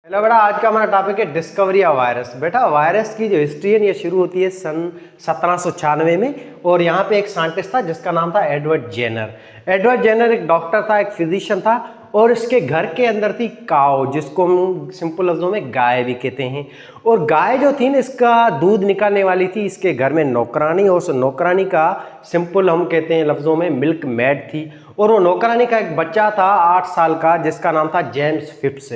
Hello बेटा, आज का हमारा टॉपिक है डिस्कवरी ऑफ वायरस। बेटा वायरस की जो हिस्ट्री है ये शुरू होती है सन 1796 में, और यहाँ पे एक साइंटिस्ट था जिसका नाम था एडवर्ड जेनर। एडवर्ड जेनर एक डॉक्टर था, एक फिजिशियन था, और इसके घर के अंदर थी काव, जिसको हम सिंपल लफ्जों में गाय भी कहते हैं। और गाय जो थी ना, इसका दूध निकालने वाली थी इसके घर में नौकरानी, और उस नौकरानी का सिंपल हम कहते हैं लफ्जों में मिल्क मैड थी। और वो नौकरानी का एक बच्चा था 8 साल का, जिसका नाम था जेम्स फिप्स।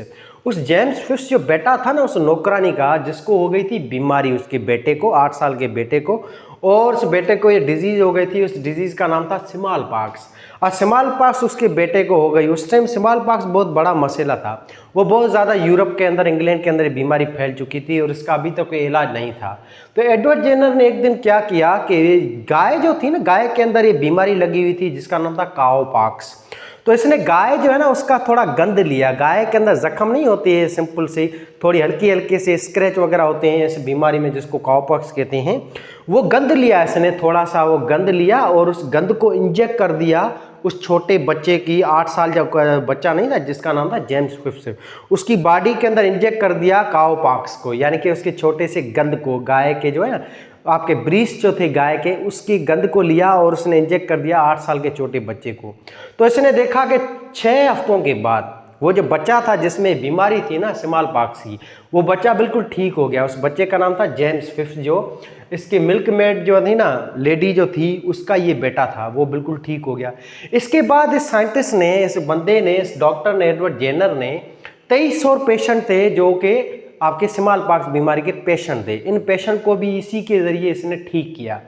उस जेम्स फिप्स जो बेटा था ना उस नौकरानी का, जिसको हो गई थी बीमारी, उसके बेटे को, 8 साल के बेटे को, और उस बेटे को ये डिजीज हो गई थी। उस डिजीज का नाम था स्मॉल पॉक्स। और स्मॉल पॉक्स उसके बेटे को हो गई। उस टाइम स्मॉल पॉक्स बहुत बड़ा मसला था, वो बहुत ज़्यादा यूरोप के अंदर, इंग्लैंड के अंदर बीमारी फैल चुकी थी, और इसका अभी तक कोई इलाज नहीं था। तो एडवर्ड जेनर ने एक दिन क्या किया कि गाय जो थी ना, गाय के अंदर ये बीमारी लगी हुई थी जिसका नाम था काउ पॉक्स। तो इसने गाय जो है ना उसका थोड़ा गंद लिया। गाय के अंदर जख्म नहीं होती है, सिंपल से थोड़ी हल्की हल्के से स्क्रैच वगैरह होते हैं इस बीमारी में, जिसको काउपॉक्स कहते हैं। वो गंद लिया इसने, थोड़ा सा वो गंद लिया, और उस गंद को इंजेक्ट कर दिया उस छोटे बच्चे की, 8 साल जब बच्चा नहीं था जिसका नाम था जेम्स फिप्स, उसकी बॉडी के अंदर इंजेक्ट कर दिया काउपॉक्स को, यानी कि उसके छोटे से गंद को, गाय के जो है ना आपके ब्रीस जो थे गाय के, उसकी गंद को लिया और उसने इंजेक्ट कर दिया 8 साल के छोटे बच्चे को। तो इसने देखा कि 6 हफ्तों के बाद वो जो बच्चा था जिसमें बीमारी थी ना स्मॉल पॉक्स की, वो बच्चा बिल्कुल ठीक हो गया। उस बच्चे का नाम था जेम्स फिप्स। जो इसकी मिल्क मेड जो थी ना लेडी जो थी, उसका ये बेटा था, वो बिल्कुल ठीक हो गया। इसके बाद इस साइंटिस्ट ने, इस बंदे ने, इस डॉक्टर ने, एडवर्ड जेनर ने 23 और पेशेंट थे जो कि आपके स्मॉल पॉक्स बीमारी के पेशेंट थे। इन पेशेंट को भी इसी के जरिए इसने ठीक किया।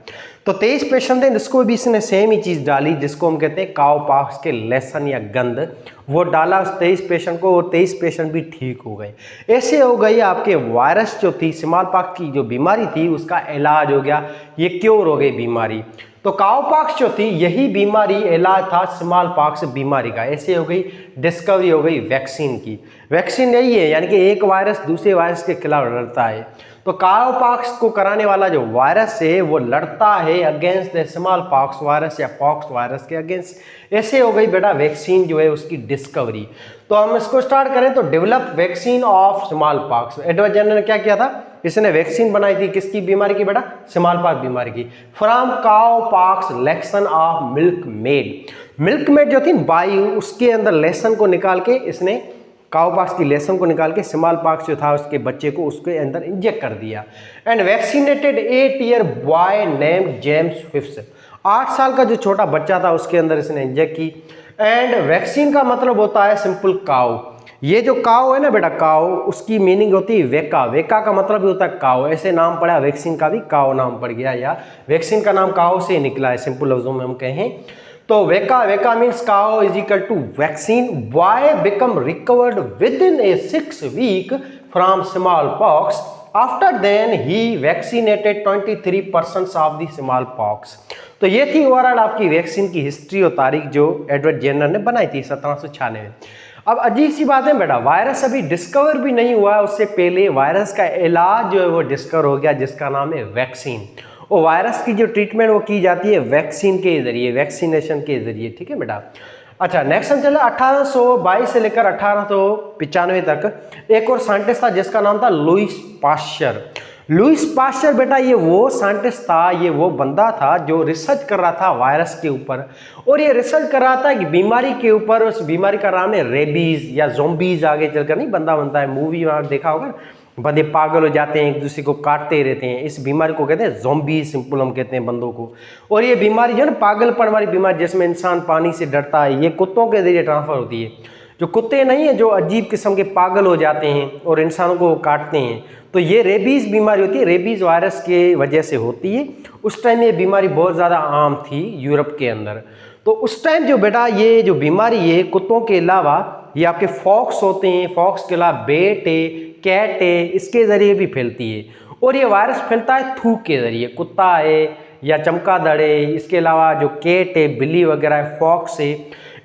तो 23 पेशेंट थे, जिसको भी इसने सेम ही चीज़ डाली, जिसको हम कहते हैं काउ पॉक्स के लेसन या गंद, वो डाला उस 23 पेशेंट को, और 23 पेशेंट भी ठीक हो गए। ऐसे हो गई आपके वायरस जो थी, स्मॉल पॉक्स की जो बीमारी थी, उसका इलाज हो गया, ये क्योर हो गई बीमारी। तो काउपॉक्स जो थी यही बीमारी इलाज था स्मॉल पॉक्स बीमारी का। ऐसे हो गई डिस्कवरी हो गई वैक्सीन की। वैक्सीन यही है, यानी कि एक वायरस दूसरे वायरस के खिलाफ लड़ता है। तो काउपॉक्स को कराने वाला जो वायरस है वो लड़ता है against the small pox virus या पॉक्स वायरस के अगेंस्ट। ऐसे हो गई बेटा वैक्सीन जो है उसकी डिस्कवरी। तो हम इसको स्टार्ट करें तो develop vaccine of smallpox. Edward Jenner ने क्या किया था, इसने वैक्सीन बनाई थी किसकी बीमारी की बेटा, स्मॉल पॉक्स बीमारी की, from cow pox lesson of milk made. Milk made जो थी बाई, उसके अंदर लेसन को निकाल के इसने, काउपॉक्स की लेसन को निकाल के स्मॉल पॉक्स जो था उसके बच्चे को उसके अंदर इंजेक्ट कर दिया। And vaccinated 8 year boy named James Phipps. 8 साल का जो छोटा बच्चा था उसके अंदर इसने इंजेक्ट की। एंड वैक्सीन का मतलब होता है सिंपल काउ। ये जो काउ है ना बेटा, काउ, उसकी मीनिंग होती है वेका। वेका का मतलब भी होता है काउ। ऐसे नाम पड़ा, वैक्सीन का भी काउ नाम पड़ गया, या वैक्सीन का नाम काउ से निकला है, सिंपल लफ्जों में हम कहें तो। वेका, वेका means cow is equal to vaccine. Boy become recovered within a 6 week from smallpox. After then he vaccinated 23% of the smallpox. तो ये थी ओवरऑल आपकी वैक्सीन की हिस्ट्री और तारीख जो एडवर्ड जेनर ने बनाई थी 1796 में। अब अजीब सी बात है बेटा, वायरस अभी डिस्कवर भी नहीं हुआ है, उससे पहले वायरस का इलाज जो है वो डिस्कवर हो गया, जिसका नाम है वैक्सीन। और वायरस की जो ट्रीटमेंट वो की जाती है वैक्सीन के जरिए, वैक्सीनेशन के जरिए, ठीक है बेटा। अच्छा, नेक्स्ट हम चले 1822 से लेकर 1895 तक एक और साइंटिस्ट था जिसका नाम था लुईस पाश्चर। लुईस पाश्चर बेटा ये वो साइंटिस्ट था, ये वो बंदा था जो रिसर्च कर रहा था वायरस के ऊपर। और ये रिसर्च कर रहा था कि बीमारी के ऊपर, उस बीमारी का नाम है रेबीज या ज़ोंबीज। आगे चलकर नहीं बंदा बनता है, मूवी में देखा होगा, बंदे पागल हो जाते हैं, एक दूसरे को काटते रहते हैं। इस बीमारी को कहते हैं ज़ोंबीज, सिंपल हम कहते हैं बंदों को। और ये बीमारी जो है ना पागलपन वाली बीमारी, जिसमें इंसान पानी से डरता है, ये कुत्तों के जरिए ट्रांसफर होती है। जो कुत्ते नहीं है जो अजीब किस्म के पागल हो जाते हैं और इंसानों को काटते हैं, तो ये रेबीज बीमारी होती है, रेबीज वायरस के वजह से होती है। उस टाइम ये बीमारी बहुत ज़्यादा आम थी यूरोप के अंदर। तो उस टाइम जो बेटा ये जो बीमारी है, कुत्तों के अलावा ये आपके फॉक्स होते हैं, फॉक्स के अलावा बेट है, कैट है, इसके ज़रिए भी फैलती है। और ये वायरस फैलता है थूक के ज़रिए, कुत्ता है या चमगादड़ है, इसके अलावा जो कैट है, बिल्ली वगैरह है, फॉक्स है,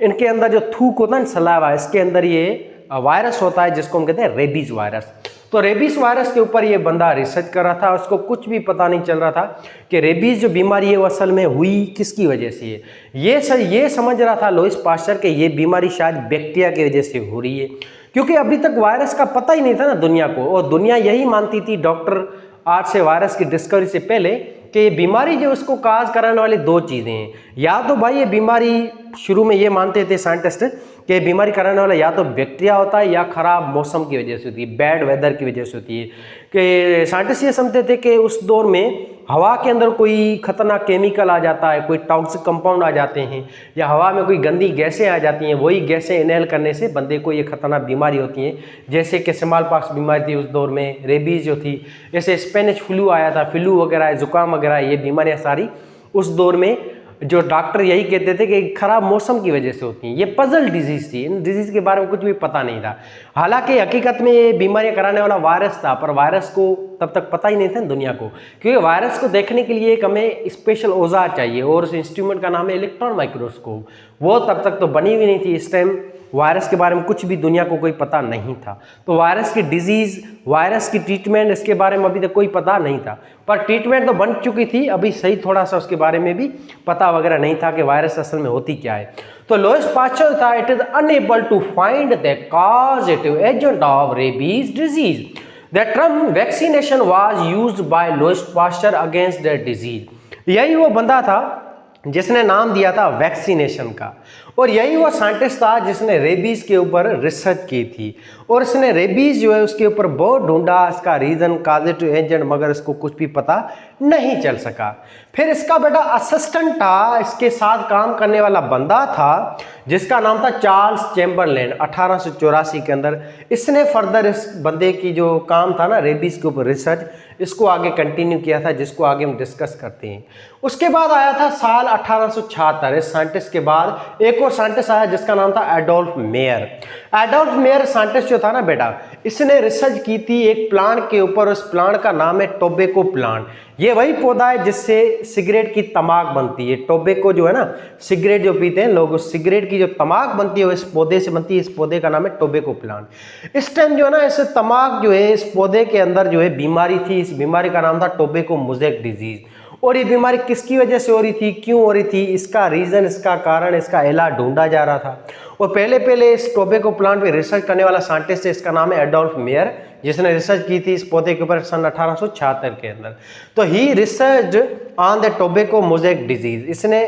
इनके अंदर जो थूक होता है ना, सलावा, इसके अंदर ये वायरस होता है जिसको हम कहते हैं रेबीज वायरस। तो रेबीज वायरस के ऊपर ये बंदा रिसर्च कर रहा था, उसको कुछ भी पता नहीं चल रहा था कि रेबीज जो बीमारी है वो असल में हुई किसकी वजह से है। ये समझ रहा था लुईस पाश्चर कि ये बीमारी शायद बैक्टीरिया की वजह से हो रही है, क्योंकि अभी तक वायरस का पता ही नहीं था ना दुनिया को, और दुनिया यही मानती थी डॉक्टर आज से वायरस की डिस्कवरी से पहले कि ये बीमारी जो उसको काज कराने वाली दो चीज़ें हैं। या तो भाई ये बीमारी शुरू में ये मानते थे साइंटिस्ट कि ये बीमारी कराने वाला या तो बैक्टीरिया होता है या खराब मौसम की वजह से होती है, बैड वेदर की वजह से होती है। कि साइंटिस्ट ये समझते थे कि उस दौर में हवा के अंदर कोई खतरनाक केमिकल आ जाता है, कोई टॉक्सिक कंपाउंड आ जाते हैं, या हवा में कोई गंदी गैसें आ जाती हैं, वही गैसें इनहेल करने से बंदे को ये खतरनाक बीमारी होती है। जैसे कि स्मॉल पॉक्स बीमारी थी उस दौर में, रेबीज जो थी, जैसे स्पेनिश फ्लू आया था, फ्लू वगैरह, जुकाम वगैरह, ये बीमारियाँ सारी उस दौर में जो डॉक्टर यही कहते थे कि खराब मौसम की वजह से होती हैं। ये पजल डिजीज थी, इन डिजीज के बारे में कुछ भी पता नहीं था। हालांकि हकीकत में ये बीमारियां कराने वाला वायरस था, पर वायरस को तब तक पता ही नहीं था दुनिया को, क्योंकि वायरस को देखने के लिए एक हमें स्पेशल औजार चाहिए, और उस इंस्ट्रूमेंट का नाम है इलेक्ट्रॉन माइक्रोस्कोप। वो तब तक तो बनी हुई नहीं थी। इस टाइम वायरस के बारे में कुछ भी दुनिया को कोई पता नहीं था। तो वायरस की डिजीज, वायरस की ट्रीटमेंट, इसके बारे में अभी तक कोई पता नहीं था। पर ट्रीटमेंट तो बन चुकी थी, अभी सही थोड़ा सा उसके बारे में भी पता वगैरह नहीं था कि वायरस असल में होती क्या है। तो लुईस पास्चर था, it is unable to find the causative agent of rabies disease. The term vaccination was used by Louis Pasteur against the disease. यही वो बंदा था जिसने नाम दिया था वैक्सीनेशन का, और यही वो साइंटिस्ट था जिसने रेबीज के ऊपर रिसर्च की थी, और इसने रेबीज जो है उसके ऊपर बहुत ढूंढा, इसका रीजन, कॉजेटिव एजेंट, मगर इसको कुछ भी पता नहीं चल सका। फिर इसका बेटा असिस्टेंट था, इसके साथ काम करने वाला बंदा था जिसका नाम था चार्ल्स चैम्बरलेन, 1884 के अंदर। इसने फर्दर इस बंदे की जो काम था ना रेबीज के ऊपर रिसर्च, इसको आगे कंटिन्यू किया था, जिसको आगे हम डिस्कस करते हैं। उसके बाद आया था साल 1876। इस साइंटिस्ट के बाद एक और साइंटिस्ट आया जिसका नाम था Adolf mayor. Adolf mayor scientist जो था ना बेटा, इसने रिसर्च की थी एक प्लांट के ऊपर। उस प्लांट का नाम है टोबैको प्लांट। ये वही पौधा है जिससे सिगरेट की तमाक बनती है। टोबैको जो है ना, सिगरेट जो पीते हैं लोग, उस सिगरेट की जो तमाक बनती है वो इस पौधे से बनती है। इस पौधे का नाम है टोबैको प्लांट। इस टाइम जो है ना, इस तमाक जो है, इस पौधे के अंदर जो है बीमारी थी। इस बीमारी का नाम था टोबैको मोज़ेक डिजीज। और ये बीमारी किसकी वजह से हो रही थी, क्यों हो रही थी, इसका रीजन, इसका कारण, इसका इलाज ढूंढा जा रहा था। और पहले इस टोबैको प्लांट पे रिसर्च करने वाला साइंटिस्ट है, इसका नाम है एडोल्फ मेयर, जिसने रिसर्च की थी इस पौधे के ऊपर सन 1876 के अंदर। तो he research on the tobacco mosaic disease. इसने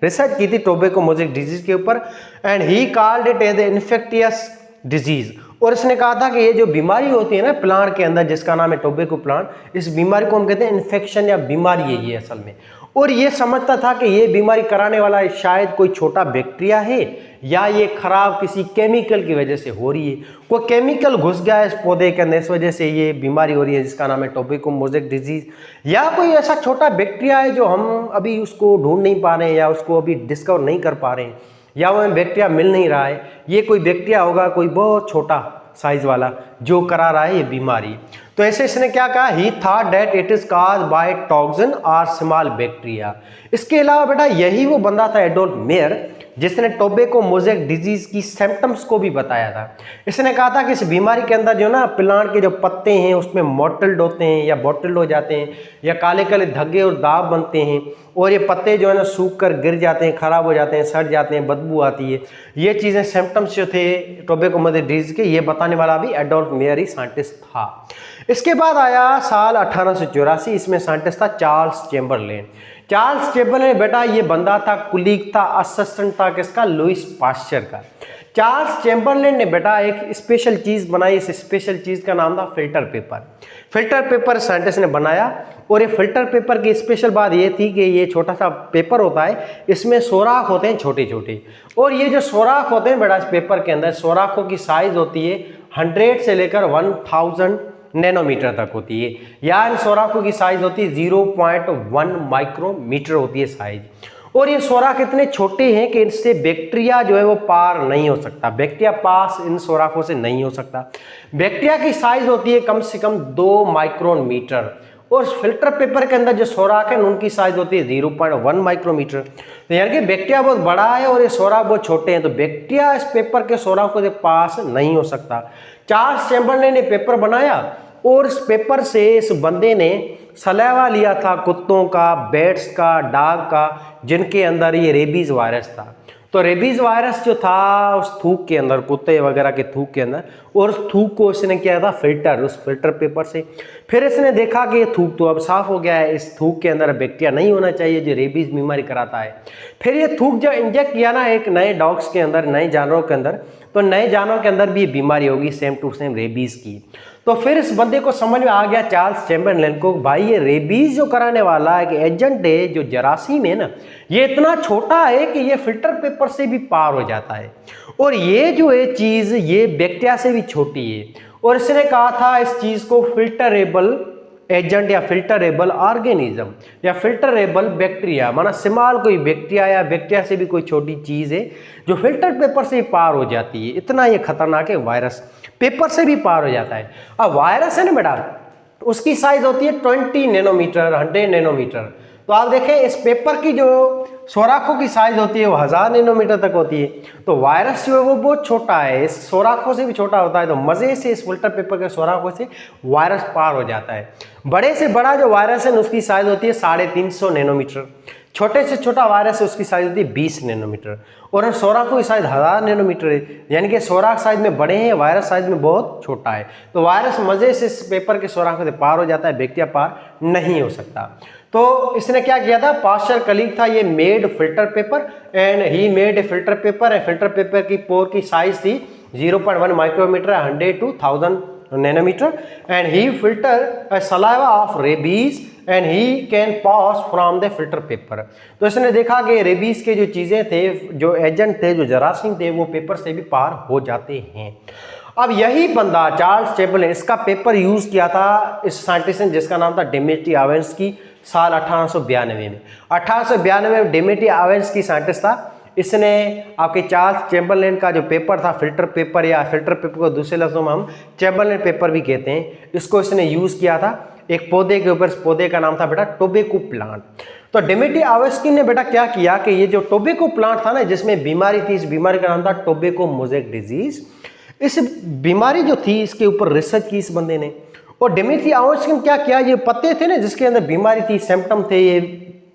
रिसर्च की थी टोबैको मोज़ेक डिजीज के ऊपर, and he called it as infectious disease. और इसने कहा था कि ये जो बीमारी होती है ना प्लांट के अंदर, जिसका नाम है टोबैको प्लांट, इस बीमारी को हम कहते हैं इन्फेक्शन या बीमारी है ये असल में। और ये समझता था कि ये बीमारी कराने वाला शायद कोई छोटा बैक्टीरिया है, या ये खराब किसी केमिकल की वजह से हो रही है। कोई केमिकल घुस गया है इस पौधे के अंदर, इस वजह से ये बीमारी हो रही है जिसका नाम है टोबैको मोज़ेक डिजीज। या कोई ऐसा छोटा बैक्टीरिया है जो हम अभी उसको ढूंढ नहीं पा रहे हैं, या उसको अभी डिस्कवर नहीं कर पा रहे हैं, या वो बैक्टीरिया मिल नहीं रहा है। ये कोई बैक्टीरिया होगा, कोई बहुत छोटा साइज वाला, जो करा रहा है ये बीमारी। तो ऐसे इसने क्या कहा, he thought that it is cause by toxin और स्मॉल बैक्टीरिया। इसके अलावा बेटा यही वो बंदा था एडोल्फ मेयर जिसने टोबैको मोज़ेक डिजीज की सिम्टम्स को भी बताया था। इसने कहा था कि इस बीमारी के अंदर जो ना प्लांट के जो पत्ते हैं उसमें मोटल्ड होते हैं या बॉटल्ड हो जाते हैं, या काले काले धब्बे और दाग बनते हैं, और ये पत्ते जो है ना सूख कर गिर जाते हैं, खराब हो जाते हैं, सड़ जाते हैं, बदबू आती है। ये चीज़ें सिम्टम्स जो थे टोबैको मोज़ेक डिजीज के, ये बताने वाला भी एडोल्फ मेयर ही साइंटिस्ट था। इसके बाद आया साल 1884। इसमें साइंटिस्ट था चार्ल्स चैम्बरलेन। चार्ल्स चैम्बरलेन बेटा ये बंदा था, कुलीग था, असिस्टेंट था किसका, लुईस पास्चर का। चार्ल्स चैम्बरलेन ने बेटा एक स्पेशल चीज़ बनाई। इस स्पेशल चीज़ का नाम था filter paper. Filter paper scientist ने बनाया, और ये फिल्टर पेपर की स्पेशल बात ये थी कि ये छोटा सा पेपर होता है, इसमें सोराख होते हैं छोटे छोटे, और ये जो सोराख होते हैं बेटा इस पेपर के अंदर, सोराखों की साइज होती है 100 से लेकर 1000 नैनोमीटर तक होती है, या इन सोराखों की साइज होती है 0.1 माइक्रोमीटर होती है साइज। और ये सोराख इतने छोटे हैं कि इनसे बैक्टीरिया जो है वो पार नहीं हो सकता, बैक्टीरिया पास इन सोराखों से नहीं हो सकता। बैक्टीरिया की साइज होती है कम से कम 2 माइक्रोन मीटर, और फिल्टर पेपर के अंदर जो सोराख है उनकी साइज होती है 0.1 माइक्रोमीटर। तो यानी कि बैक्टीरिया बहुत बड़ा है और ये सोराख बहुत छोटे हैं, तो बैक्टीरिया इस पेपर के सोराखों के पास नहीं हो सकता। चार्ल्स चैम्बरलेन ने पेपर बनाया, और इस पेपर से इस बंदे ने सलाइवा लिया था कुत्तों का, बैट्स का, डॉग का, जिनके अंदर ये रेबीज वायरस था। तो रेबीज वायरस जो था उस थूक के अंदर, कुत्ते वगैरह के थूक के अंदर, और उस थूक को इसने किया था फिल्टर, उस फिल्टर पेपर से। फिर इसने देखा कि ये थूक तो अब साफ हो गया है, इस थूक के अंदर बैक्टीरिया नहीं होना चाहिए जो रेबीज बीमारी कराता है। फिर ये थूक जब इंजेक्ट किया ना एक नए डॉग्स के अंदर, नए जानवरों के अंदर, तो नए जानवरों के अंदर भी ये बीमारी होगी सेम टू सेम रेबीज की। तो फिर इस बंदे को समझ में आ गया, चार्ल्स चैम्बरलेन को, भाई ये रेबीज जो कराने वाला एक एजेंट है जो जरासीम है ना, ये इतना छोटा है कि ये फिल्टर पेपर से भी पार हो जाता है, और ये जो है चीज ये बैक्टीरिया से भी छोटी है। और इसने कहा था इस चीज को फिल्टरेबल एजेंट या फिल्टरेबल ऑर्गेनिज्म या फिल्टरेबल बैक्टीरिया, माना स्मॉल कोई बैक्टीरिया या बैक्टीरिया से भी कोई छोटी चीज है जो फिल्टर पेपर से पार हो जाती है। इतना ये खतरनाक है, वायरस पेपर से भी पार हो जाता है। अब वायरस है ना बेटा, उसकी साइज होती है 20 नैनोमीटर, 100 नैनोमीटर। तो आप देखें इस पेपर की जो सोराखों की साइज होती है वो 1000 नैनोमीटर तक होती है। तो वायरस जो है वो बहुत छोटा है, इस सोराखों से भी छोटा होता है। तो मजे से इस फिल्टर पेपर के सोराखों से वायरस पार हो जाता है। बड़े से बड़ा जो वायरस है उसकी साइज होती है 350 नैनोमीटर। छोटे से छोटा वायरस है उसकी साइज होती है 20 नैनोमीटर। और सोराखों की साइज 1000 नैनोमीटर है, यानी कि सोराख साइज में बड़े हैं, वायरस साइज में बहुत छोटा है। तो वायरस मजे से इस पेपर के सोराखों से पार हो जाता है, बैक्टीरिया पार नहीं हो सकता। तो इसने क्या किया था, पास्चर कलीग था, ये made filter paper and he made a filter paper है। फिल्टर पेपर की पोर की साइज थी 0.1 micrometer, 100 to 1000 nanometer, and he filter saliva of rabies and he can pass from the filter paper. तो इसने देखा कि रेबीज के जो चीजें थे, जो एजेंट थे, जो जरासीम थे, वो पेपर से भी पार हो जाते हैं। अब यही बंदा चार्ल्स चैम्बरलेन, इसका पेपर यूज किया था इस साइंटिस्ट ने जिसका नाम था डेमेट्री आवेंस्की, साल 1892 में। 1892 में डेमेट्री आवेंस्की साइंटिस्ट था। इसने आपके चार्ल्स चैम्बरलेन का जो पेपर था फिल्टर पेपर, या फिल्टर पेपर को दूसरे लफ्जों में हम चैम्बरलेन पेपर भी कहते हैं, इसको इसने यूज किया था एक पौधे के ऊपर। इस पौधे का नाम था बेटा टोबैको प्लांट। तो डेमेट्री आवेंस्की ने बेटा क्या किया कि ये जो टोबैको प्लांट था ना, जिसमें बीमारी थी, इस बीमारी का नाम था टोबैको मोज़ेक डिजीज। इस बीमारी जो थी इसके ऊपर रिसर्च की इस बंदे ने। और डेमेट्री आवेंस्की ने क्या किया, ये पत्ते थे ना जिसके अंदर बीमारी थी, सिम्टम थे, ये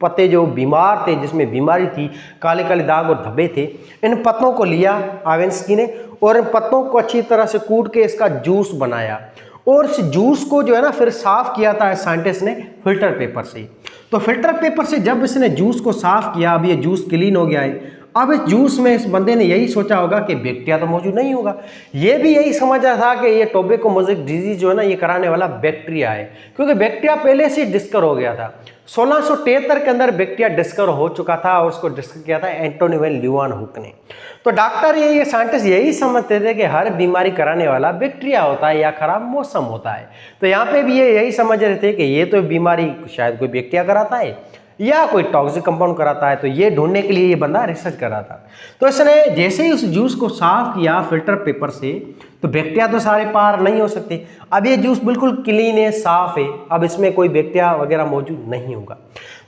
पत्ते जो बीमार थे, जिसमें बीमारी थी, काले काले दाग और धब्बे थे, इन पत्तों को लिया आवेंस्की ने और इन पत्तों को अच्छी तरह से कूट के इसका जूस बनाया। और इस जूस को जो है ना फिर साफ किया था साइंटिस्ट ने फिल्टर पेपर से। तो फिल्टर पेपर से जब इसने जूस को साफ किया, अब ये जूस क्लीन हो गया है। अब इस जूस में इस बंदे ने यही सोचा होगा कि बैक्टीरिया तो मौजूद नहीं होगा। ये भी यही समझ रहा था कि ये टोबैको मोज़ेक डिजीज जो है ना, ये कराने वाला बैक्टीरिया है, क्योंकि बैक्टीरिया पहले से डिस्कवर हो गया था। 1673 के अंदर बैक्टीरिया डिस्कवर हो चुका था और उसको डिस्कवर किया था एंटोनी वैन ल्यूवेनहुक ने। तो डॉक्टर ये साइंटिस्ट यही समझते थे कि हर बीमारी कराने वाला बैक्टीरिया होता है या खराब मौसम होता है। तो यहाँ पे भी ये यही समझ रहे थे कि ये तो बीमारी शायद कोई बैक्टीरिया कराता है या कोई टॉक्सिक कंपाउंड कराता है। तो ये ढूंढने के लिए ये बंदा रिसर्च कर रहा था। तो इसने जैसे ही उस जूस को साफ किया फिल्टर पेपर से, तो बैक्टीरिया तो सारे पार नहीं हो सकते। अब ये जूस बिल्कुल क्लीन है, साफ है, अब इसमें कोई बैक्टीरिया वगैरह मौजूद नहीं होगा।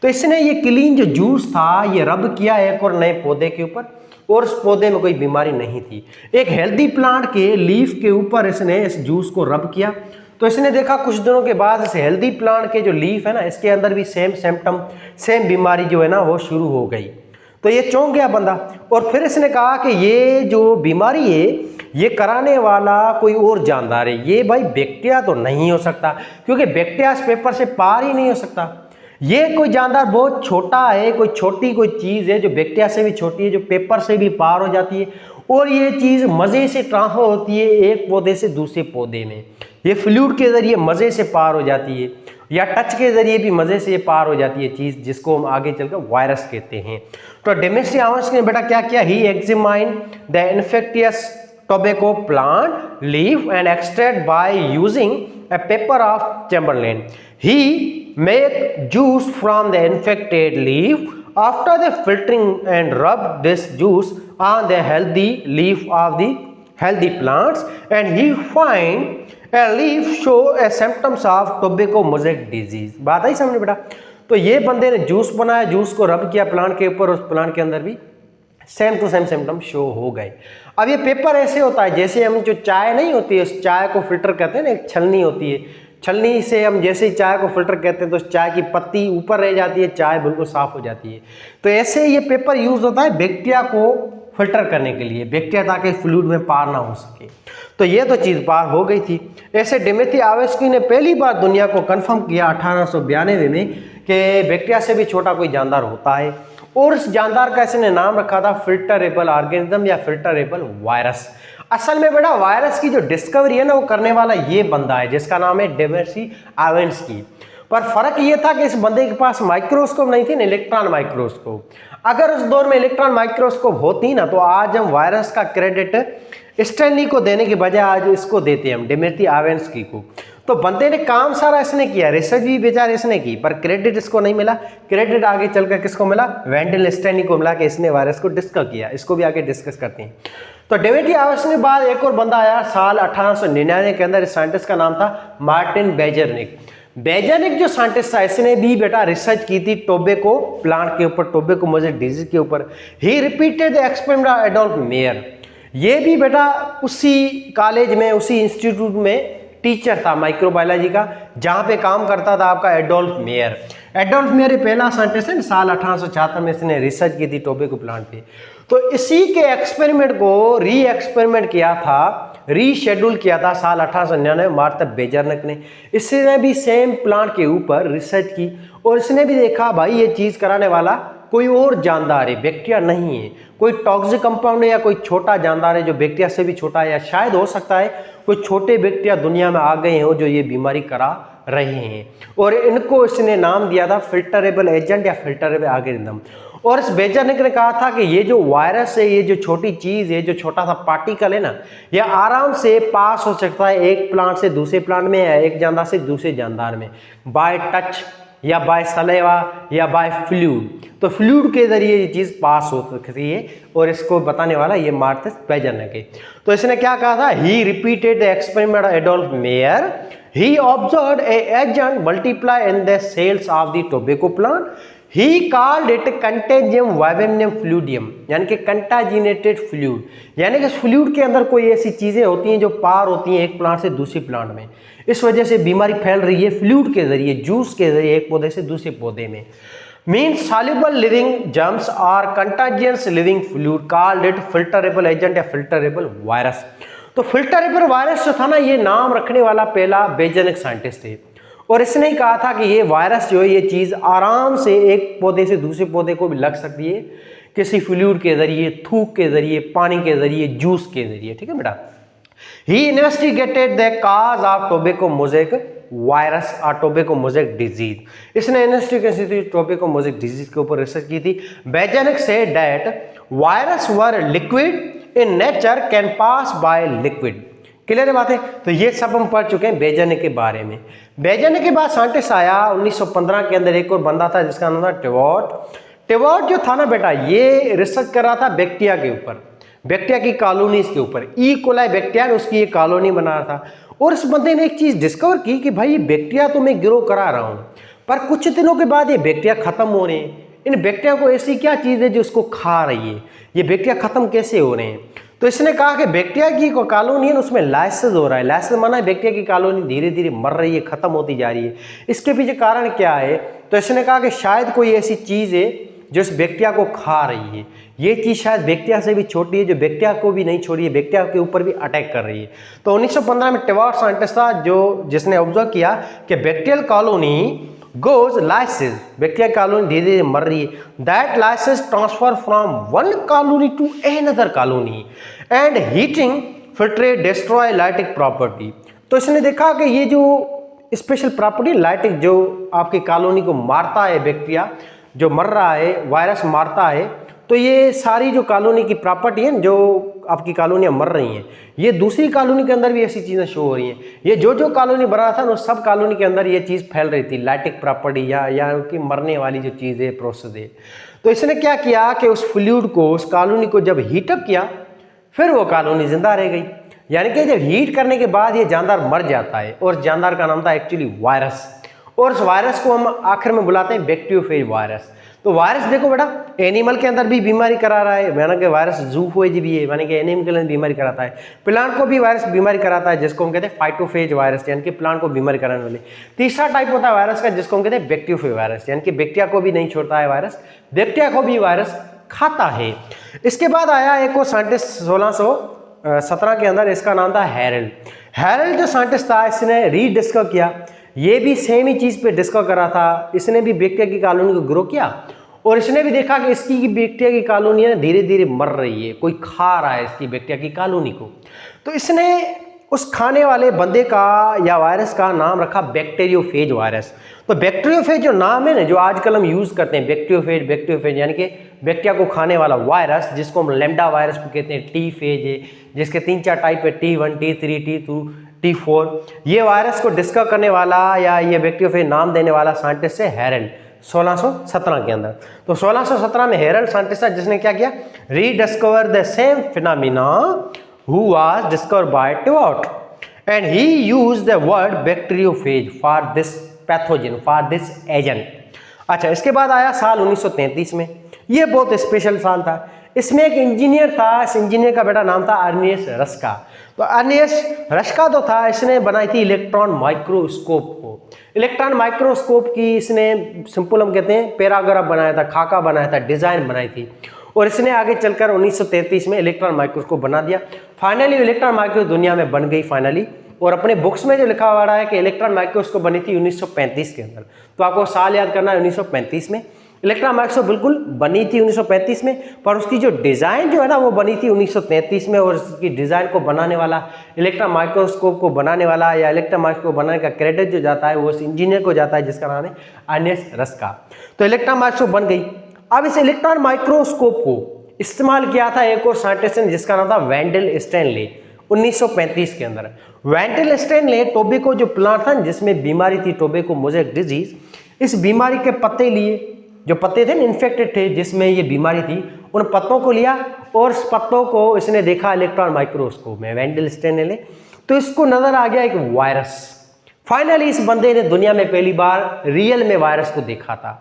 तो इसने ये क्लीन जो जूस था ये रब किया एक और नए पौधे के ऊपर, और उस पौधे में कोई बीमारी नहीं थी। एक हेल्दी प्लांट के लीफ के ऊपर इसने इस जूस को रब किया। तो इसने देखा कुछ दिनों के बाद इस हेल्दी प्लांट के जो लीफ है ना, इसके अंदर भी सेम सिम्टम, सेम बीमारी जो है ना वो शुरू हो गई। तो ये चौंक गया बंदा, और फिर इसने कहा कि ये जो बीमारी है ये कराने वाला कोई और जानदार है, ये भाई बैक्टीरिया तो नहीं हो सकता, क्योंकि बैक्टीरिया इस पेपर से पार ही नहीं हो सकता। ये कोई जानदार बहुत छोटा है, कोई छोटी कोई चीज़ है जो बैक्टीरिया से भी छोटी है, जो पेपर से भी पार हो जाती है, और ये चीज़ मज़े से ट्रांसफर होती है एक पौधे से दूसरे पौधे में। ये फ्लूइड के ज़रिए मज़े से पार हो जाती है, या टच के ज़रिए भी मज़े से पार हो जाती है चीज़, जिसको हम आगे चलकर वायरस कहते हैं। तो डेमेट्री आवेंस्की ने बेटा क्या किया, he examined the infectious tobacco plant leaf and extract by using a paper of Chamberlain. He make juice from the infected leaf. After the filtering and rub this juice on the healthy leaf of the healthy plants, and he find a leaf show a symptoms of tobacco mosaic disease. बात आई समझ बेटा। तो ये बंदे ने juice बनाया, juice को रब किया प्लांट के ऊपर, उस प्लांट के अंदर भी same to same symptom show हो गए। अब ये पेपर ऐसे होता है जैसे हम जो चाय नहीं होती है, उस चाय को फिल्टर कहते हैं ना, एक छलनी होती है, छलनी से हम जैसे ही चाय को फिल्टर कहते हैं तो चाय की पत्ती ऊपर रह जाती है, चाय बिल्कुल साफ हो जाती है। तो ऐसे ये पेपर यूज होता है बैक्टीरिया को फिल्टर करने के लिए बैक्टीरिया, ताकि फ्लूइड में पार ना हो सके। तो ये तो चीज़ पार हो गई थी। ऐसे डिमित्री आवेस्की ने पहली बार दुनिया को कंफर्म किया 1892 में कि बैक्टीरिया से भी छोटा कोई जानदार होता है, और उस जानदार का इसने नाम रखा था फिल्टरेबल ऑर्गेनिज्म या फिल्टरेबल वायरस। असल में बेटा वायरस की जो डिस्कवरी है ना, वो करने वाला ये बंदा है जिसका नाम है डिमित्री आवेस्की। पर फर्क ये था कि इस बंदे के पास माइक्रोस्कोप नहीं थी ना, इलेक्ट्रॉन माइक्रोस्कोप। अगर उस दौर में इलेक्ट्रॉन माइक्रोस्कोप होती ना, तो आज हम वायरस का क्रेडिट स्टैनली को देने के बजाय आज इसको देते हैं हम, डिमित्री आवेस्की को। तो बंदे ने काम सारा इसने किया, रिसर्च भी बेचारे इसने की, पर क्रेडिट इसको नहीं मिला। क्रेडिट आगे चलकर किसको मिला? वेंडल स्टैनली को मिला कि इसने वायरस को डिस्कवर किया। इसको भी आगे डिस्कस करते हैं। तो डिमित्री आवेस्की के बाद एक और बंदा आया साल 1899 के अंदर। इस साइंटिस्ट का नाम था मार्टिन बेजरनिक। बेजरनिक जो साइंटिस्ट था, इसने भी बेटा रिसर्च की थी टोबैको प्लांट के ऊपर, टोबैको मोजेक डिजीज के ऊपर। He repeated the experiment of Adolf Mayer. ये भी बेटा उसी कॉलेज में, उसी इंस्टीट्यूट में टीचर था माइक्रोबायोलॉजी का, जहां पे काम करता था आपका एडोल्फ मेयर। एडोल्फ मेयर पहला साइंटिस्ट है, साल 1876 में इसने रिसर्च की थी टोबैको प्लांट पे। तो इसी के एक्सपेरिमेंट को री एक्सपेरिमेंट किया था, रीशेड्यूल किया था साल 1899 मार्टिन बेजरनिक ने। इसने भी सेम प्लांट के ऊपर रिसर्च की, और इसने भी देखा भाई ये चीज़ कराने वाला कोई और जानदार है, बैक्टीरिया नहीं है। कोई टॉक्सिक कंपाउंड है या कोई छोटा जानदार है जो बैक्टीरिया से भी छोटा है, या शायद हो सकता है कोई छोटे बैक्टीरिया दुनिया में आ गए हो जो ये बीमारी करा रहे हैं। और इनको इसने नाम दिया था फिल्टरेबल एजेंट या फिल्टरेबल ऑर्गेनिज्म। और इस बेजरनिक ने कहा था कि ये जो वायरस है, ये जो छोटी चीज है, जो छोटा सा पार्टिकल है ना, ये आराम से पास हो सकता है एक प्लांट से दूसरे प्लांट में, या एक जानदार से दूसरे जानदार में, बाय टच या बाय सलेवा या बाय फ्लूइड। तो फ्लूइड के जरिए ये चीज पास हो सकती है, और इसको बताने वाला ये मार्टिन बेजरनिक है। तो इसने क्या कहा था? He repeated the experiment of Adolf Mayer. He observed a agent multiply in the cells of the tobacco plant. He called it contagium vivarium fluidium, यानी कि कंटाजिनेटेड फ्लूइड, यानी कि फ्लूइड के अंदर कोई ऐसी चीजें होती हैं जो पार होती हैं एक प्लांट से दूसरे प्लांट में। इस वजह से बीमारी फैल रही है फ्लूइड के जरिए, जूस के जरिए, एक पौधे से दूसरे पौधे में। Means soluble living germs or contagious living fluid called it filterable agent या filterable virus। तो फिल्टरेबल वायरस जो था ना, ये नाम रखने वाला पहला बेजरनिक साइंटिस्ट थे। और इसने ही कहा था कि ये वायरस जो है, ये चीज़ आराम से एक पौधे से दूसरे पौधे को भी लग सकती है, किसी फ्लूइड के जरिए, थूक के जरिए, पानी के जरिए, जूस के जरिए। ठीक है बेटा। He investigated the cause of tobacco mosaic virus और टोबैको मोजेक डिजीज। इसने इन्वेस्टिगेशन टोबैको मोजेक डिजीज के ऊपर रिसर्च की थी। Beijerinck said that virus were liquid in nature can pass by liquid. Clear है बात है। तो ये सब हम पढ़ चुके हैं बेजरनिक के बारे में। बेजरनिक के बाद साइंटिस्ट आया 1915 के अंदर, एक और बंदा था जिसका नाम था टेवॉट। टेवॉट जो था ना बेटा, ये रिसर्च कर रहा था बैक्टीरिया के ऊपर, बैक्टीरिया की कॉलोनीज के ऊपर। ई कोलाई बैक्टीरिया, उसकी एक कॉलोनी बना रहा था। और इस बंदे ने एक चीज डिस्कवर की कि भाई ये बैक्टीरिया तो मैं ग्रो करा रहा हूँ, पर कुछ दिनों के बाद ये बैक्टीरिया खत्म हो रहे हैं। इन बैक्टीरिया को ऐसी क्या चीज है जो इसको खा रही है, ये बैक्टीरिया खत्म कैसे हो रहे हैं? तो इसने कहा कि बैक्टीरिया की कॉलोनी है, उसमें लाइसिस हो रहा है। लाइसिस माना है बैक्टीरिया की कॉलोनी धीरे धीरे मर रही है, खत्म होती जा रही है। इसके पीछे कारण क्या है? तो इसने कहा कि शायद कोई ऐसी चीज है जो इस बैक्टीरिया को खा रही है। ये चीज शायद बैक्टीरिया से भी छोटी है, जो बैक्टीरिया को भी नहीं छोड़ी है, बैक्टीरिया के ऊपर भी अटैक कर रही है। तो 1915 में टेवॉट साइंटिस्ट था जिसने ऑब्जर्व किया कि bacterial colony goes lysis, bacteria colony धीरे धीरे मर रही है। That lysis transfer from one colony to another colony and heating filtrate destroy lytic property. तो इसने देखा कि ये जो स्पेशल प्रॉपर्टी लाइटिक, जो आपकी कॉलोनी को मारता है, बैक्टीरिया जो मर रहा है, वायरस मारता है, तो ये सारी जो कॉलोनी की प्रॉपर्टी है, जो आपकी कॉलोनियाँ मर रही हैं, ये दूसरी कॉलोनी के अंदर भी ऐसी चीज़ें शो हो रही हैं। ये जो कॉलोनी बना था ना, सब कॉलोनी के अंदर ये चीज़ फैल रही थी, लाइटिक प्रॉपर्टी या उनकी मरने वाली जो चीज़ है, प्रोसेस है। तो इसने क्या किया कि उस फ्लूइड को, उस कॉलोनी को जब हीटअप किया, फिर वो कॉलोनी जिंदा रह गई। यानी कि जब हीट करने के बाद ये जानदार मर जाता है, और जानदार का नाम था एक्चुअली वायरस। और उस वायरस को हम आखिर में बुलाते हैं बैक्टीरियोफेज वायरस। तो वायरस देखो बेटा, एनिमल के अंदर भी बीमारी करा रहा है, माना कि वायरस जूफेज भी है, माना कि एनिमल के अंदर बीमारी कराता है। प्लांट को भी वायरस बीमारी कराता है, जिसको हम कहते हैं फाइटोफेज वायरस, यानी कि प्लांट को बीमारी कराने वाले। तीसरा टाइप होता है वायरस का, जिसको हम कहते हैं बैक्टीरियोफेज वायरस, यानी कि बैक्टीरिया को भी नहीं छोड़ता है वायरस, बैक्टीरिया को भी वायरस खाता है। इसके बाद आया एक और साइंटिस्ट 1617 के अंदर, इसका नाम था हैरल्ड। हैरल्ड जो साइंटिस्ट था इसने रीडिस्कवर किया, ये भी सेम ही चीज़ पे डिस्कवर करा था। इसने भी बैक्टीरिया की कॉलोनी को ग्रो किया और इसने भी देखा कि इसकी बैक्टीरिया की कॉलोनी है धीरे धीरे मर रही है, कोई खा रहा है इसकी बैक्टीरिया की कॉलोनी को। तो इसने उस खाने वाले बंदे का या वायरस का नाम रखा बैक्टीरियोफेज वायरस। तो बैक्टीरियोफेज जो नाम है ना, जो आजकल हम यूज़ करते हैं, बैक्टीरियोफेज यानी कि बैक्टीरिया को खाने वाला वायरस, जिसको हम लैम्डा वायरस कहते हैं। टी फेज है, जिसके 3-4 टाइप है, T1, T3, T2, T4। ये वायरस को डिस्कवर करने वाला या ये बैक्टीरियोफेज नाम देने वाला साइंटिस्ट है हैरल्ड, 1617 के अंदर। तो 1617 में हैरल्ड साइंटिस्ट है जिसने क्या किया, rediscover the same phenomena who was discovered by Twort, and he used the word bacteriophage for this pathogen, for this agent। अच्छा, इसके बाद आया साल 1933 में, ये बहुत स्पेशल साल था। इसमें एक इंजीनियर था, इस इंजीनियर का बेटा नाम था अर्नियस रस्का। तो अर्नियस रस्का तो था, इसने बनाई थी इलेक्ट्रॉन माइक्रोस्कोप को। इलेक्ट्रॉन माइक्रोस्कोप की इसने सिंपल हम कहते हैं पैराग्राफ बनाया था, खाका बनाया था, डिजाइन बनाई थी और इसने आगे चलकर 1933 में इलेक्ट्रॉन माइक्रोस्कोप बना दिया। फाइनली इलेक्ट्रॉन माइक्रोस्कोप दुनिया में बन गई फाइनली। और अपने बुक्स में जो लिखा हुआ है कि इलेक्ट्रॉन माइक्रोस्कोप बनी थी 1935 के अंदर। तो आपको साल याद करना है 1935 में इलेक्ट्रॉन माइक्रोस्कोप बिल्कुल बनी थी 1935 में, पर उसकी जो डिज़ाइन जो है ना वो बनी थी 1933 में। और उसकी डिज़ाइन को बनाने वाला, इलेक्ट्रॉन माइक्रोस्कोप को बनाने वाला या इलेक्ट्रॉन माइक्रोस्कोप बनाने का क्रेडिट जो जाता है वो उस इंजीनियर को जाता है जिसका नाम है अर्नियस रस्का। तो इलेक्ट्रॉन माइक्रोस्कोप बन गई। अब इस इलेक्ट्रॉन माइक्रोस्कोप को इस्तेमाल किया था एक और साइंटिस्ट ने जिसका नाम था वेंडल स्टैनले, 1935 के अंदर। वेंडल स्टैनले टोबैको जो प्लांट था जिसमें बीमारी थी टोबैको मोज़ेक डिजीज, इस बीमारी के पत्ते लिए, जो पत्ते थे इन्फेक्टेड थे जिसमें ये बीमारी थी, उन पत्तों को लिया और उस पत्तों को इसने देखा इलेक्ट्रॉन माइक्रोस्कोप में, वेंडल स्टैनले। तो इसको नजर आ गया एक वायरस। फाइनली इस बंदे ने दुनिया में पहली बार रियल में वायरस को देखा था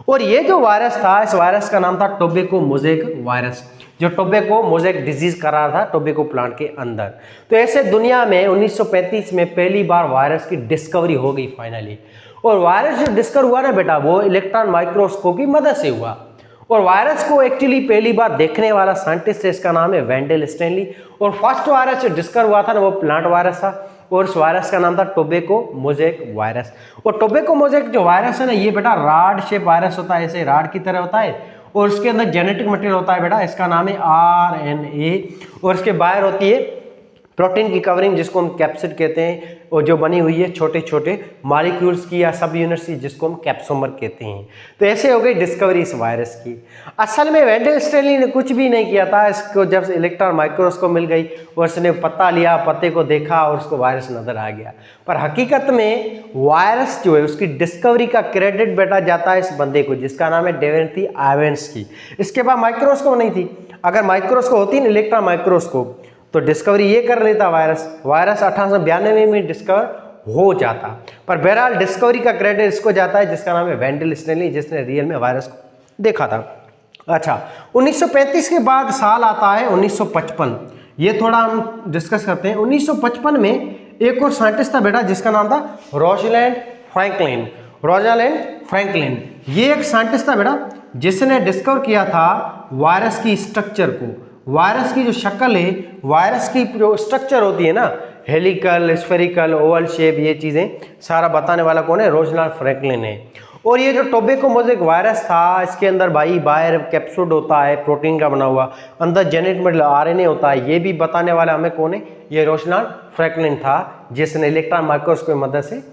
और ये जो वायरस था, इस वायरस का नाम था टोबैको मोज़ेक वायरस, जो टोबैको मोज़ेक डिजीज कर रहा था टोबैको प्लांट के अंदर। तो ऐसे दुनिया में 1935 में पहली बार वायरस की डिस्कवरी हो गई फाइनली। और वायरस जो डिस्कवर हुआ ना बेटा, वो इलेक्ट्रॉन माइक्रोस्कोप की मदद से हुआ। और वायरस को एक्चुअली पहली बार देखने वाला साइंटिस्ट है, इसका नाम है वेंडल स्टैनली। और फर्स्ट वायरस जो डिस्कवर हुआ था ना वो प्लांट वायरस था और उस वायरस का नाम था टोबैको मोज़ेक वायरस। और टोबैको मोज़ेक जो वायरस है ना, ये बेटा राड शेप वायरस होता है, ऐसे राड की तरह होता है और उसके अंदर जेनेटिक मटेरियल होता है बेटा, इसका नाम है RNA। और इसके बाहर होती है प्रोटीन की कवरिंग जिसको हम कैप्सिड कहते हैं, और जो बनी हुई है छोटे छोटे मॉलिक्यूल्स की या सब यूनिट्स की जिसको हम कैप्सोमर कहते हैं। तो ऐसे हो गई डिस्कवरी इस वायरस की। असल में वेंडल स्टैनली ने कुछ भी नहीं किया था, इसको जब इलेक्ट्रॉन माइक्रोस्कोप मिल गई और उसने पत्ता लिया, पत्ते को देखा और उसको वायरस नजर आ गया। पर हकीकत में वायरस जो है उसकी डिस्कवरी का क्रेडिट बेटा जाता है इस बंदे को जिसका नाम है डेवेंथी आइवेंस की। इसके बाद माइक्रोस्कोप नहीं थी, अगर माइक्रोस्कोप होती ना इलेक्ट्रॉन माइक्रोस्कोप तो डिस्कवरी ये कर लेता वायरस 1892 में डिस्कवर हो जाता। पर बहरहाल डिस्कवरी का क्रेडिट इसको जाता है जिसका नाम है वेंडल स्टैनली, जिसने रियल में वायरस को देखा था। अच्छा, 1935 के बाद साल आता है 1955। ये थोड़ा हम डिस्कस करते हैं। 1955 में एक और साइंटिस्ट था बेटा जिसका नाम था रोज़लैंड फ्रैंकलिन। रोज़लैंड फ्रैंकलिन ये एक साइंटिस्ट था बेटा जिसने डिस्कवर किया था वायरस की स्ट्रक्चर को। वायरस की जो शक्ल है, वायरस की जो स्ट्रक्चर होती है ना, हेलिकल, स्फेरिकल, ओवल शेप, ये चीज़ें सारा बताने वाला कौन है? रोज़लैंड फ्रैंकलिन है। और ये जो टोबैको मोज़ेक वायरस था, इसके अंदर भाई बाहर कैप्सूड होता है प्रोटीन का बना हुआ, अंदर जेनेटिक मटेरियल RNA होता है, ये भी बताने वाला हमें कौन है? ये रोज़लैंड फ्रैंकलिन था जिसने इलेक्ट्रॉन माइक्रोस्कोप की मदद से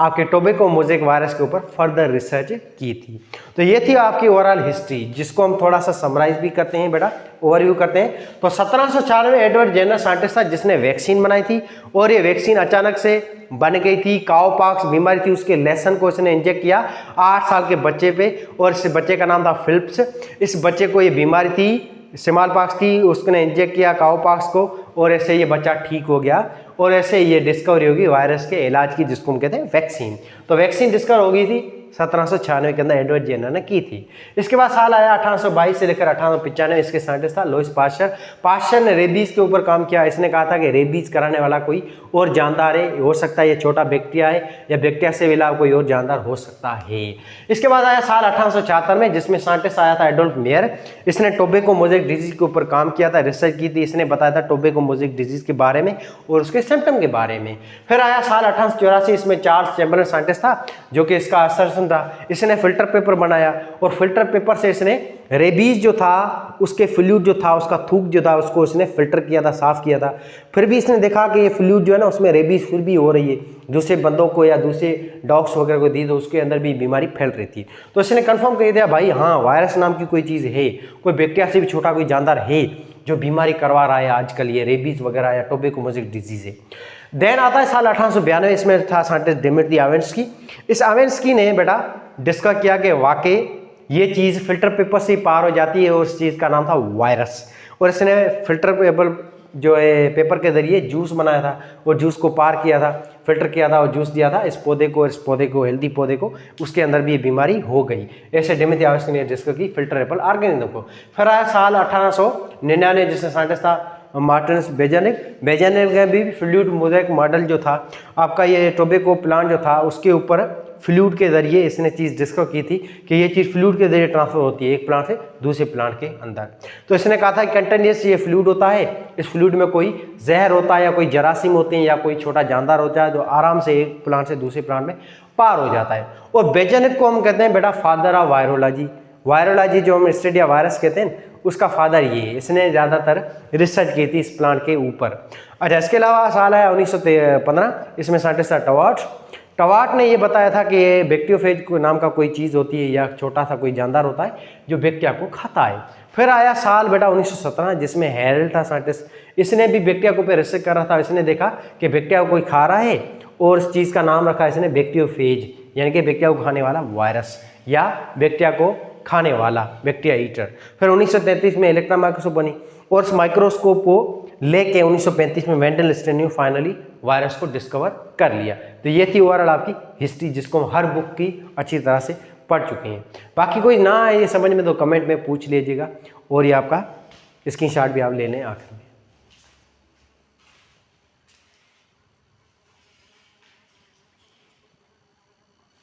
आपके टोबैको मोज़ेक वायरस के ऊपर फर्दर रिसर्च की थी। तो ये थी आपकी ओवरऑल हिस्ट्री जिसको हम थोड़ा सा समराइज भी करते हैं बेटा, ओवरव्यू करते हैं। तो 1704 में एडवर्ड जेनर साइंटिस्ट था जिसने वैक्सीन बनाई थी और ये वैक्सीन अचानक से बन गई थी। काउपॉक्स बीमारी थी, उसके लेसन को इसने इंजेक्ट किया 8 साल के बच्चे पे और इस बच्चे का नाम था फिलिप्स। इस बच्चे को ये बीमारी थी, स्मॉल पॉक्स थी, उसने इंजेक्ट किया काउपॉक्स को और ऐसे ये बच्चा ठीक हो गया और ऐसे ये डिस्कवरी होगी वायरस के इलाज की जिसको हम कहते हैं वैक्सीन। तो वैक्सीन डिस्कवर हो गई थी 1796 के अंदर एडवर्ड जेनर ने की थी। इसके बाद साल आया 1822 से लेकर 1895, इसके साइंटिस्ट था लुईस पास्चर। पास्चर ने रेबीज के ऊपर काम किया। इसने कहा था कि रेबीज कराने वाला कोई और जानदार है, हो सकता है ये छोटा बैक्टीरिया है या बैक्टीरिया से मिला कोई और जानदार हो सकता है। इसके बाद आया साल 1874 में, जिसमें साइंटिस्ट आया था एडोल्फ मेयर। इसने टोबैको मोज़ेक डिजीज के ऊपर काम किया था, रिसर्च की थी। इसने बताया था टोबैको मोज़ेक डिजीज के बारे में और उसके सिम्टम के बारे में। फिर आया साल 1884, इसमें चार्ल्स चैम्बरलेन साइंटिस्ट था जो कि इसका असर्शन था। इसने फिल्टर पेपर बनाया और फिल्टर पेपर से इसने रेबीज जो था उसके फ्लूइड जो था, उसका थूक जो था, उसको इसने फिल्टर किया था, साफ किया था। फिर भी इसने देखा कि ये फ्लूइड जो है ना उसमें रेबीज फिर भी हो रही है, दूसरे बंदों को या दूसरे डॉग्स वगैरह को दी तो उसके अंदर भी बीमारी फैल रही थी। तो इसने कंफर्म कर दिया भाई हाँ वायरस नाम की कोई चीज़ है, कोई बैक्टीरिया से भी छोटा कोई जानदार है जो बीमारी करवा रहा है आजकल, ये रेबीज वगैरह या टोबैको मोज़ेक डिजीज है। देन आता है साल 1892, इसमें था साइंटिस्ट डिमित्री आवेंस्की। इस आवेंस्की ने बेटा डिस्कवर किया कि वाकई ये चीज़ फिल्टर पेपर से पार हो जाती है और उस चीज़ का नाम था वायरस। और इसने फिल्टर पेपर जो है पेपर के जरिए जूस बनाया था और जूस को पार किया था, फिल्टर किया था और जूस दिया था इस पौधे को हेल्दी पौधे को, उसके अंदर भी ये बीमारी हो गई। ऐसे डिमित्री आवेंस्की ने डिस्कवर की फिल्टरेबल ऑर्गेनिज्म को। फिर आया साल 1899, जिसमें साइंटिस्ट था मार्टिनस बेजानिक ने भी फ्लूइड मोज़ेक मॉडल जो था आपका ये टोबैको प्लांट जो था उसके ऊपर फ्लूइड के जरिए इसने चीज़ डिस्कवर की थी कि ये चीज़ फ्लूइड के जरिए ट्रांसफर होती है एक प्लांट से दूसरे प्लांट के अंदर। तो इसने कहा था कंटिन्यूस ये फ्लूइड होता है, इस फ्लूइड में कोई जहर होता है या कोई जरासीम होते हैं या कोई छोटा जानदार होता है जो आराम से एक प्लांट से दूसरे प्लांट में पार हो जाता है। और बेजानिक को हम कहते हैं बेटा फादर ऑफ वायरोलॉजी। वायरोलॉजी जो हम स्टडी ऑफ वायरस कहते हैं उसका फादर ये है, इसने ज़्यादातर रिसर्च की थी इस प्लांट के ऊपर। अच्छा, इसके अलावा साल आया 1915, इसमें साइंटिस्ट था टवार्ट ने ये बताया था कि ये बैक्टीरियोफेज नाम का कोई चीज़ होती है या छोटा सा कोई जानदार होता है जो बैक्टीरिया को खाता है। फिर आया साल बेटा 1917, जिसमें हेरल्ड था साइंटिस्ट। इसने भी बैक्टीरिया के ऊपर रिसर्च कर रहा था। इसने देखा कि बैक्टीरिया को कोई खा रहा है और उस चीज़ का नाम रखा इसने बैक्टीरियोफेज, यानी कि बैक्टीरिया को खाने वाला वायरस या बैक्टीरिया को खाने वाला बैक्टीरिया ईटर। फिर 1933 में इलेक्ट्रॉन माइक्रोस्कोप बनी और उस माइक्रोस्कोप को लेके 1935 में वेंटल स्टेन्यू फाइनली वायरस को डिस्कवर कर लिया। तो ये थी ओवरऑल आपकी हिस्ट्री, जिसको हम हर बुक की अच्छी तरह से पढ़ चुके हैं। बाकी कोई ना आए ये समझ में तो कमेंट में पूछ लीजिएगा और ये आपका स्क्रीनशॉट भी आप ले लें आखिर में।